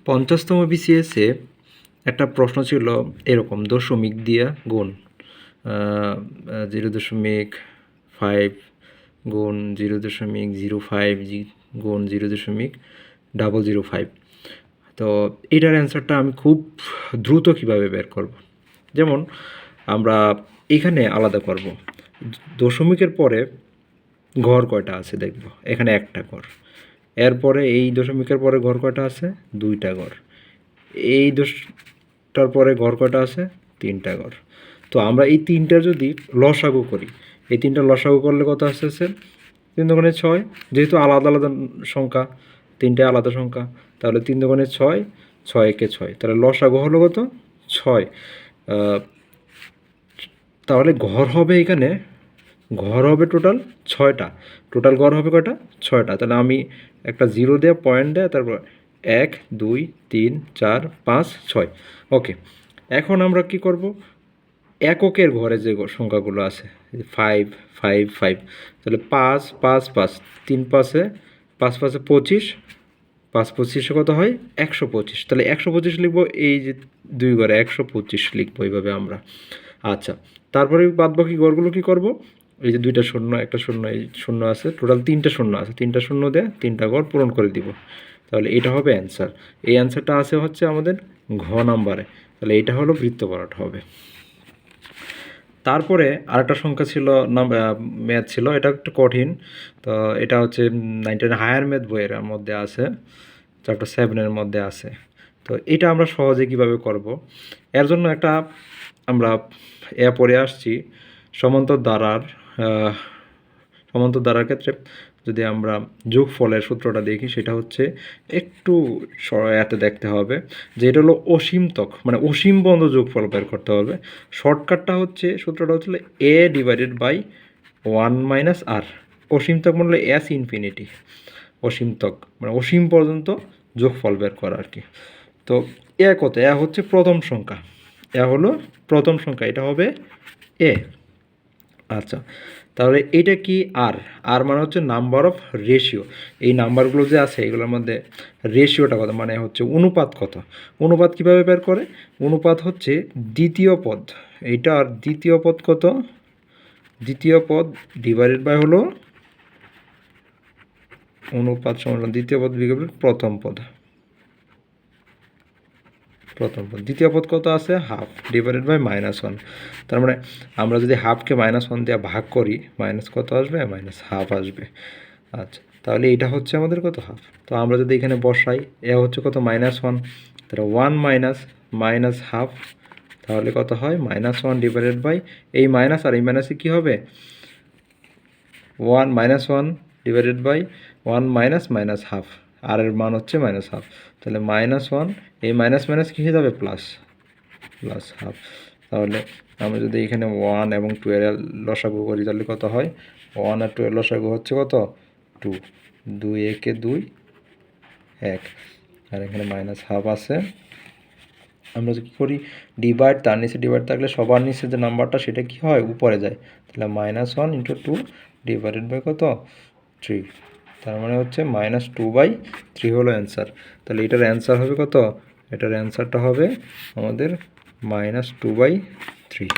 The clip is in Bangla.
50তম বিসিএসে একটা প্রশ্ন ছিল এরকম দশমিক দিয়া গুণ 0.5 গুণ 0.05 গুণ 0.005। তো এটার অ্যান্সারটা আমি খুব দ্রুত কিভাবে বের করব। যেমন আমরা এখানে আলাদা করব, দশমিকের পরে ঘর কয়টা আছে দেখব, এখানে একটা ঘর, এরপরে এই দশমিকের পরে ঘর কয়টা আছে, দুইটা ঘর, এই দশটার পরে ঘর কয়টা আছে, তিনটা ঘর। তো আমরা এই তিনটার যদি লসাগু করি, এই তিনটা লসাগু করলে কত আসতেছে, 3 দুগুণে 6, যেহেতু আলাদা আলাদা সংখ্যা, তিনটায় আলাদা সংখ্যা, তাহলে 3 দুগুণে 6, 6 একে 6, তাহলে লসাগু হলো কত, 6। তাহলে ঘর হবে এখানে, ঘর হবে টোটাল 6টা, টোটাল ঘর হবে কয়টা, 6টা। তাহলে আমি একটা জিরো দেয়া পয়েন্ট দেয়া, তারপর 1 2 3 4 5 6। ওকে, এখন আমরা কি করব, এককের ঘরে যে সংখ্যাগুলো আছে 5 5 5, তাহলে 5 5 5, 3 5-এ 5 5-এ 25, 5 25-এ কত হয়, 125। তাহলে 125 লিখবো, এই যে দুই ঘরে 125 লিখবো এইভাবে আমরা। আচ্ছা, তারপরে বাদবাকি ঘরগুলো কি করব, এই যে দুইটা শূন্য, একটা শূন্য, এই শূন্য আছে, টোটাল 3টে শূন্য আছে, 3টা শূন্য দিয়ে 3টা ঘর পূরণ করে দিব। তাহলে এটা হবে অ্যান্সার। এই অ্যান্সারটা আছে হচ্ছে আমাদের ঘ নাম্বারে, তাহলে এটা হলো বৃত্তপরাট হবে। তারপরে আরেকটা সংখ্যা ছিল, ম্যাথ ছিল, এটা একটু কঠিন। তো এটা হচ্ছে 9 হায়ার ম্যাথ বইয়ের মধ্যে আছে, চ্যাপ্টার 7-এর মধ্যে আছে। তো এটা আমরা সহজে কিভাবে করব, এর জন্য একটা আমরা পড়ে আসছি, সমান্তর দ্বারার ক্ষেত্রে যদি আমরা যোগফলের সূত্রটা দেখি, সেটা হচ্ছে একটু এতে দেখতে হবে যে এটা হলো অসীমতক, মানে অসীম পর্যন্ত যোগফল বের করতে হবে। শর্টকাটটা হচ্ছে, সূত্রটা হচ্ছিল a ডিভাইডেড বাই 1 মাইনাস আর। অসীমতক মানে এস ইনফিনিটি, অসীমতক মানে অসীম পর্যন্ত যোগফল বের করা আর কি। তো এ কত, এ হচ্ছে প্রথম সংখ্যা, এ হলো প্রথম সংখ্যা, এটা হবে এ। আচ্ছা, তাহলে এটা কি আর, আর মানে হচ্ছে নাম্বার অফ রেশিও। এই নাম্বারগুলো যে আছে এগুলোর মধ্যে রেশিওটা কত, মানে হচ্ছে অনুপাত কত। অনুপাত কিভাবে বের করে, অনুপাত হচ্ছে দ্বিতীয় পদ, এইটার দ্বিতীয় পদ কত, দ্বিতীয় পদ ডিভাইডেড বাই হলো অনুপাত সমান দ্বিতীয় পদ বিভাগ প্রথম পদ, প্রথম পদ। দ্বিতীয় পদ কত আছে, হাফ ডিভাইডেড বাই -1। তার মানে আমরা যদি হাফকে -1 দিয়ে ভাগ করি, মাইনাস কত আসবে, -হাফ আসবে। আচ্ছা, তাহলে এটা হচ্ছে আমাদের কত, হাফ। তো আমরা যদি এখানে বসাই, এ হচ্ছে কত, -1, তাহলে 1 মাইনাস হাফ, তাহলে কত হয়, -1 ডিভাইডেড বাই, এই মাইনাস আর এই মাইনাসে কী হবে, 1 -1 ডিভাইডেড বাই 1 মাইনাস হাফ, আর এর মান হচ্ছে -হাফ, তাহলে -1, এই মাইনাস মাইনাস কী হয়ে যাবে, প্লাস হাফ। তাহলে আমরা যদি এখানে 1 এবং 2 এর লসাগু করি, তাহলে কত হয়, 1 আর 2 এর লসাগু হচ্ছে কত, 2, 2 একে 2, 1, আর এখানে -হাফ আছে। আমরা কী করি, ডিভাইড, তার নিচে ডিভাইড থাকলে সবার নিচে যে নাম্বারটা সেটা কি হয়, উপরে যায়। তাহলে -1 × 2 ডিভাইডেড বাই কত, 3, তার মানে হচ্ছে -2/3 হলো অ্যান্সার। তাহলে এটার অ্যান্সার হবে কত, এটার অ্যান্সারটা হবে আমাদের -2/3।